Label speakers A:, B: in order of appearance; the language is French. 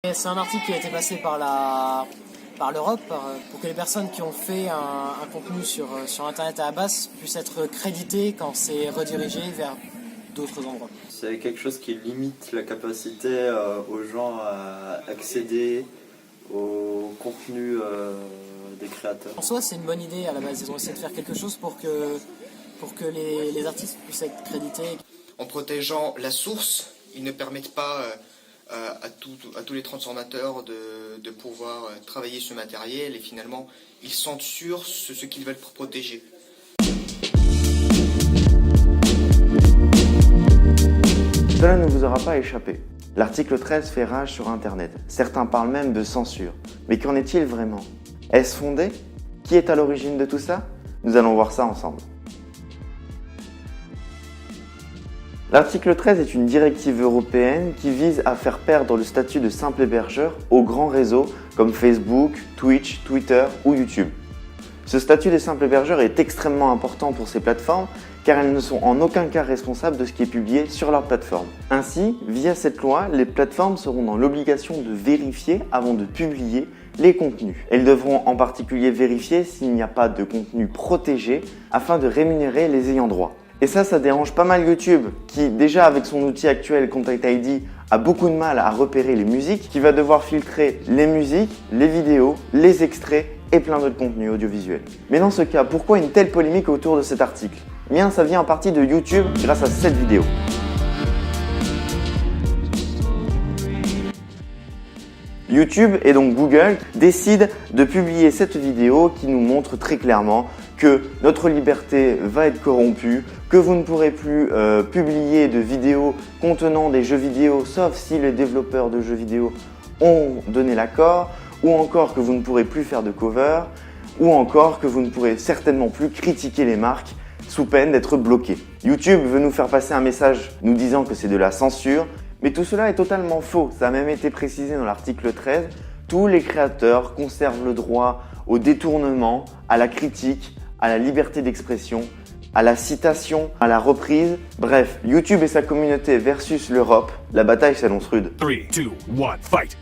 A: C'est un article qui a été passé par l'Europe pour que les personnes qui ont fait un contenu sur Internet à la base puissent être créditées quand c'est redirigé vers d'autres endroits.
B: C'est quelque chose qui limite la capacité aux gens à accéder au contenu des créateurs.
A: En soi, c'est une bonne idée à la base. Ils ont essayé de faire quelque chose pour que les artistes puissent être crédités.
C: En protégeant la source, ils ne permettent pas à tous les transformateurs de pouvoir travailler ce matériel et finalement ils censurent ce qu'ils veulent protéger.
D: Cela ne vous aura pas échappé. L'article 13 fait rage sur Internet. Certains parlent même de censure. Mais qu'en est-il vraiment? Est-ce fondé? Qui est à l'origine de tout ça? Nous allons voir ça ensemble. L'article 13 est une directive européenne qui vise à faire perdre le statut de simple hébergeur aux grands réseaux comme Facebook, Twitch, Twitter ou YouTube. Ce statut de simple hébergeur est extrêmement important pour ces plateformes car elles ne sont en aucun cas responsables de ce qui est publié sur leur plateforme. Ainsi, via cette loi, les plateformes seront dans l'obligation de vérifier avant de publier les contenus. Elles devront en particulier vérifier s'il n'y a pas de contenu protégé afin de rémunérer les ayants droit. Et ça dérange pas mal YouTube qui, déjà avec son outil actuel Contact ID, a beaucoup de mal à repérer les musiques, qui va devoir filtrer les musiques, les vidéos, les extraits et plein d'autres contenus audiovisuels. Mais dans ce cas, pourquoi une telle polémique autour de cet article? Eh bien, ça vient en partie de YouTube grâce à cette vidéo. YouTube et donc Google décident de publier cette vidéo qui nous montre très clairement que notre liberté va être corrompue, que vous ne pourrez plus publier de vidéos contenant des jeux vidéo sauf si les développeurs de jeux vidéo ont donné l'accord, ou encore que vous ne pourrez plus faire de cover, ou encore que vous ne pourrez certainement plus critiquer les marques sous peine d'être bloqué. YouTube veut nous faire passer un message nous disant que c'est de la censure, mais tout cela est totalement faux. Ça a même été précisé dans l'article 13. Tous les créateurs conservent le droit au détournement, à la critique, à la liberté d'expression, à la citation, à la reprise. Bref, YouTube et sa communauté versus l'Europe, la bataille s'annonce rude.
E: 3, 2, 1, fight!